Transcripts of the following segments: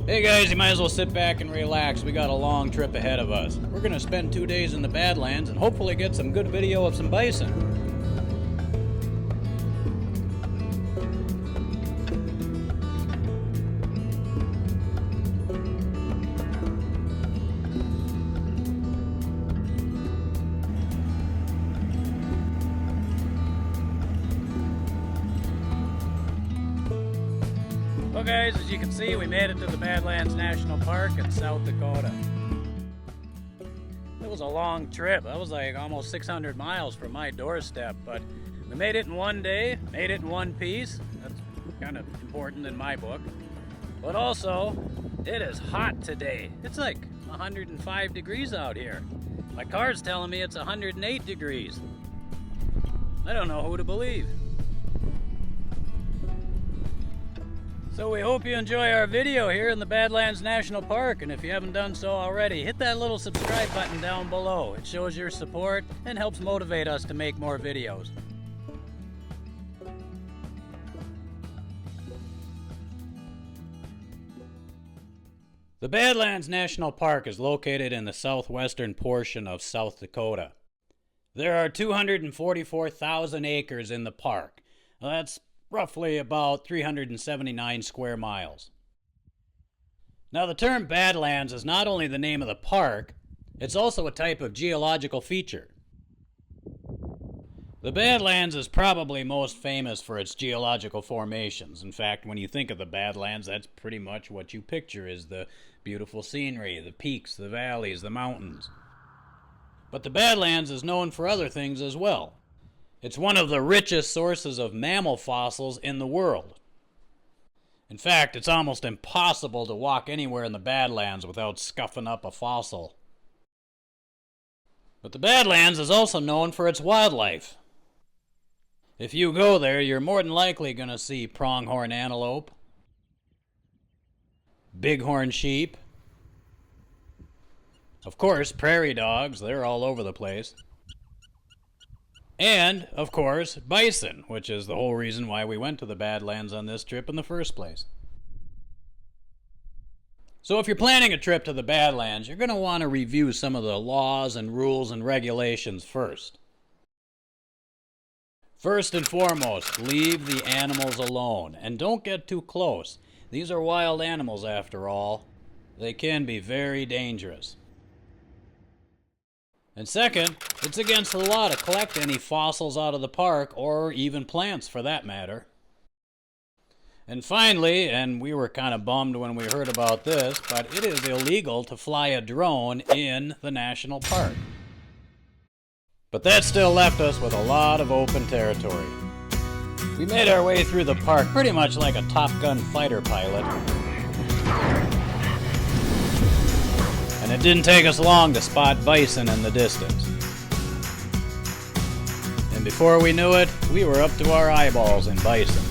Hey guys, you might as well sit back and relax. We got a long trip ahead of us. We're gonna spend 2 days in the Badlands and hopefully get some good video of some bison. Well guys, as you can see, we made it to the Badlands National Park in South Dakota. It was a long trip. That was like almost 600 miles from my doorstep, but we made it in one day, made it in one piece. That's kind of important in my book. But also, it is hot today. It's like 105 degrees out here. My car's telling me it's 108 degrees. I don't know who to believe. So we hope you enjoy our video here in the Badlands National Park, and if you haven't done so already, hit that little subscribe button down below. It shows your support and helps motivate us to make more videos. The Badlands National Park is located in the southwestern portion of South Dakota. There are 244,000 acres in the park. Well, that's roughly about 379 square miles. Now, the term Badlands is not only the name of the park, it's also a type of geological feature. The Badlands is probably most famous for its geological formations. In fact, when you think of the Badlands, that's pretty much what you picture is the beautiful scenery, the peaks, the valleys, the mountains. But the Badlands is known for other things as well. It's one of the richest sources of mammal fossils in the world. In fact, it's almost impossible to walk anywhere in the Badlands without scuffing up a fossil. But the Badlands is also known for its wildlife. If you go there, you're more than likely going to see pronghorn antelope, bighorn sheep, of course, prairie dogs, they're all over the place. And, of course, bison, which is the whole reason why we went to the Badlands on this trip in the first place. So if you're planning a trip to the Badlands, you're going to want to review some of the laws and rules and regulations first. First and foremost, leave the animals alone, and don't get too close. These are wild animals after all. They can be very dangerous. And second, it's against the law to collect any fossils out of the park, or even plants for that matter. And finally, and we were kind of bummed when we heard about this, but it is illegal to fly a drone in the national park. But that still left us with a lot of open territory. We made our way through the park pretty much like a Top Gun fighter pilot. And it didn't take us long to spot bison in the distance. And before we knew it, we were up to our eyeballs in bison.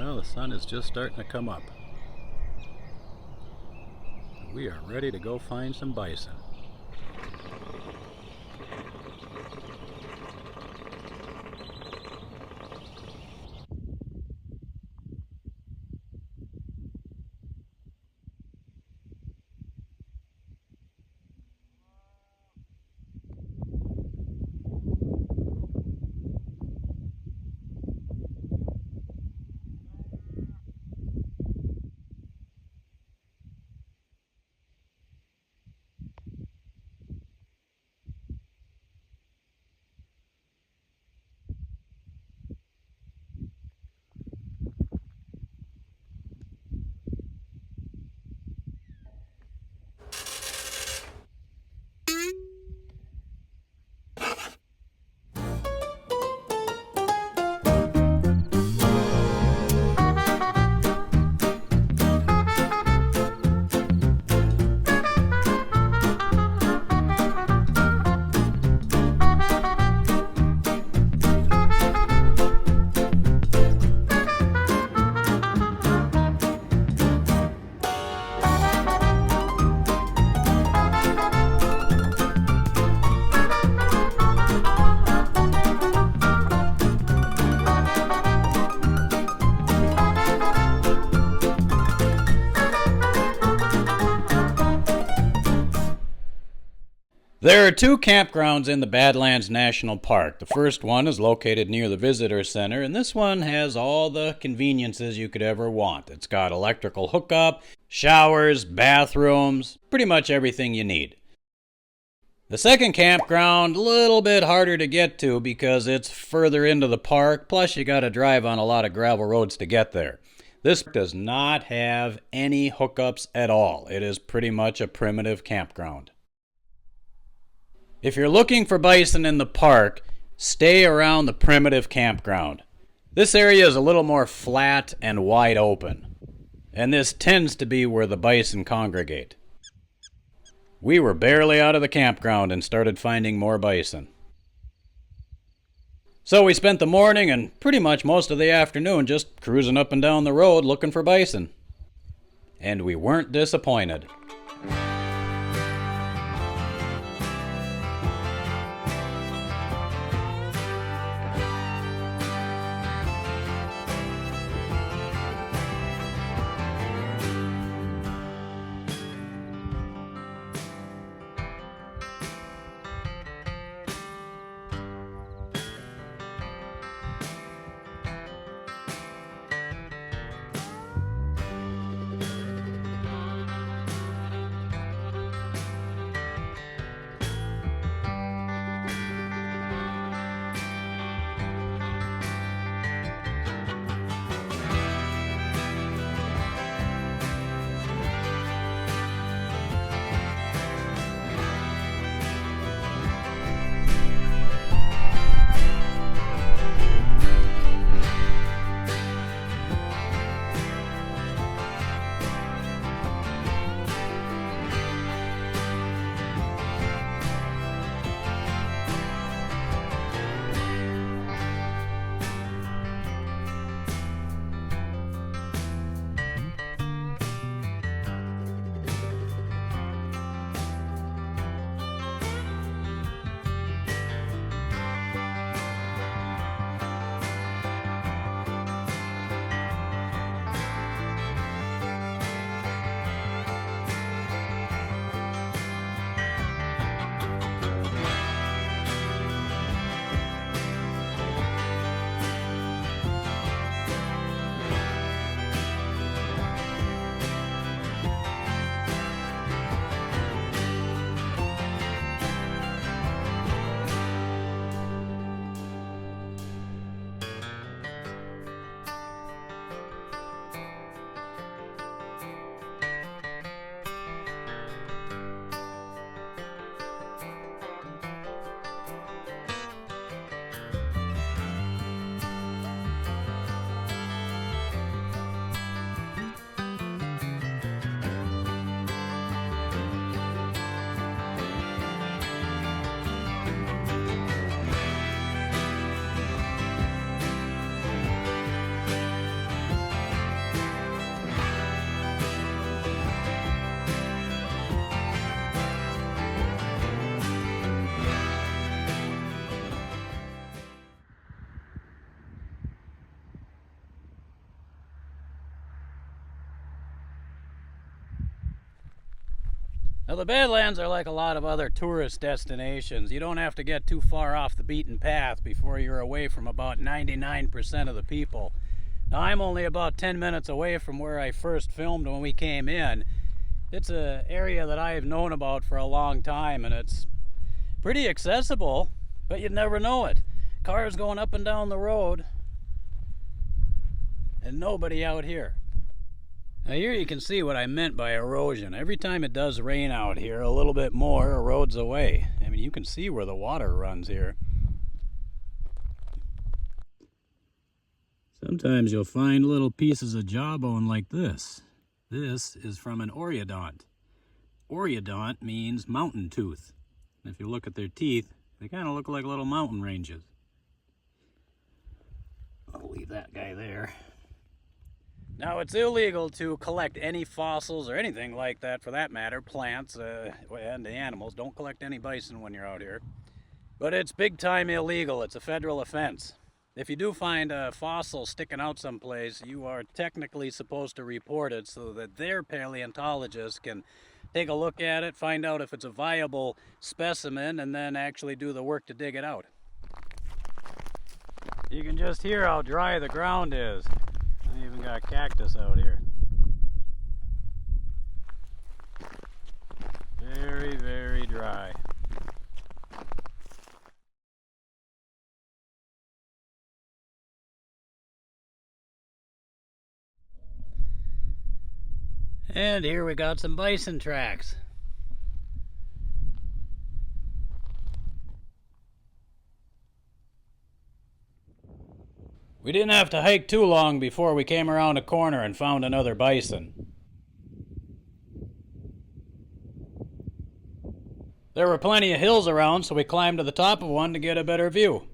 Well, the sun is just starting to come up. We are ready to go find some bison. There are two campgrounds in the Badlands National Park. The first one is located near the visitor center, and this one has all the conveniences you could ever want. It's got electrical hookup, showers, bathrooms, pretty much everything you need. The second campground, a little bit harder to get to because it's further into the park, plus you gotta drive on a lot of gravel roads to get there. This does not have any hookups at all. It is pretty much a primitive campground. If you're looking for bison in the park, stay around the primitive campground. This area is a little more flat and wide open, and this tends to be where the bison congregate. We were barely out of the campground and started finding more bison. So we spent the morning and pretty much most of the afternoon just cruising up and down the road looking for bison. And we weren't disappointed. Now, the Badlands are like a lot of other tourist destinations. You don't have to get too far off the beaten path before you're away from about 99% of the people. Now, I'm only about 10 minutes away from where I first filmed when we came in. It's an area that I've known about for a long time, and it's pretty accessible, but you'd never know it. Cars going up and down the road, and nobody out here. Now here you can see what I meant by erosion. Every time it does rain out here, a little bit more erodes away. I mean, you can see where the water runs here. Sometimes you'll find little pieces of jawbone like this. This is from an oreodont. Oreodont means mountain tooth. And if you look at their teeth, they kind of look like little mountain ranges. I'll leave that guy there. Now, it's illegal to collect any fossils or anything like that, for that matter, plants and the animals. Don't collect any bison when you're out here. But it's big time illegal. It's a federal offense. If you do find a fossil sticking out someplace, you are technically supposed to report it so that their paleontologist can take a look at it, find out if it's a viable specimen, and then actually do the work to dig it out. You can just hear how dry the ground is. I even got cactus out here. Very, very dry. And here we got some bison tracks. We didn't have to hike too long before we came around a corner and found another bison. There were plenty of hills around, so we climbed to the top of one to get a better view.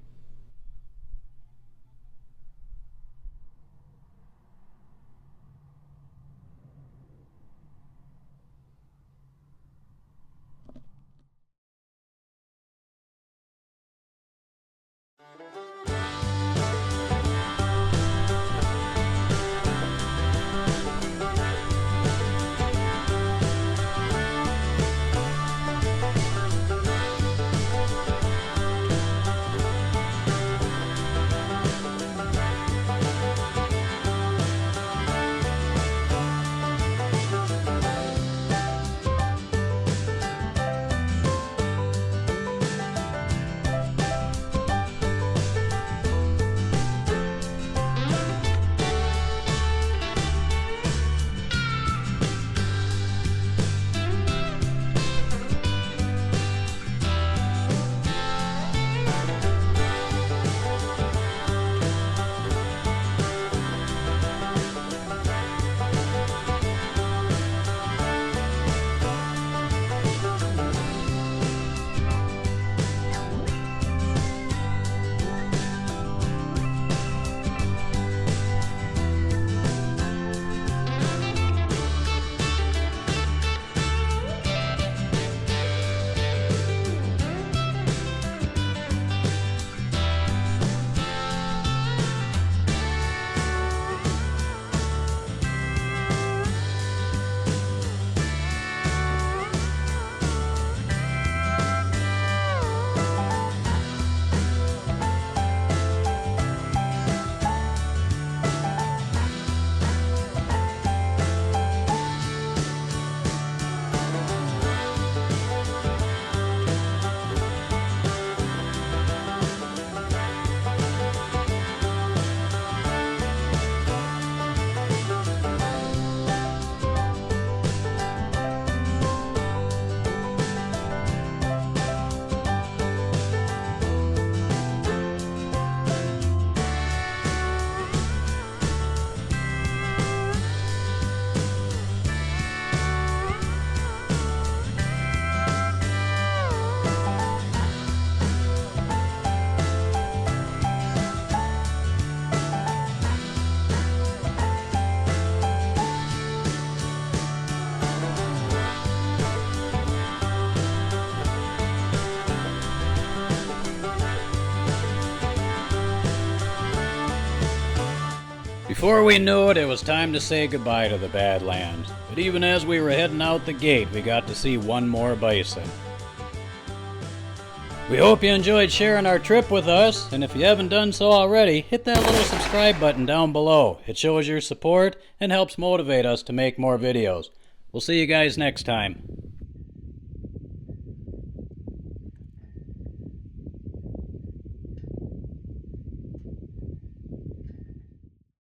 Before we knew it, it was time to say goodbye to the Badlands. But even as we were heading out the gate, we got to see one more bison. We hope you enjoyed sharing our trip with us, and if you haven't done so already, hit that little subscribe button down below. It shows your support and helps motivate us to make more videos. We'll see you guys next time.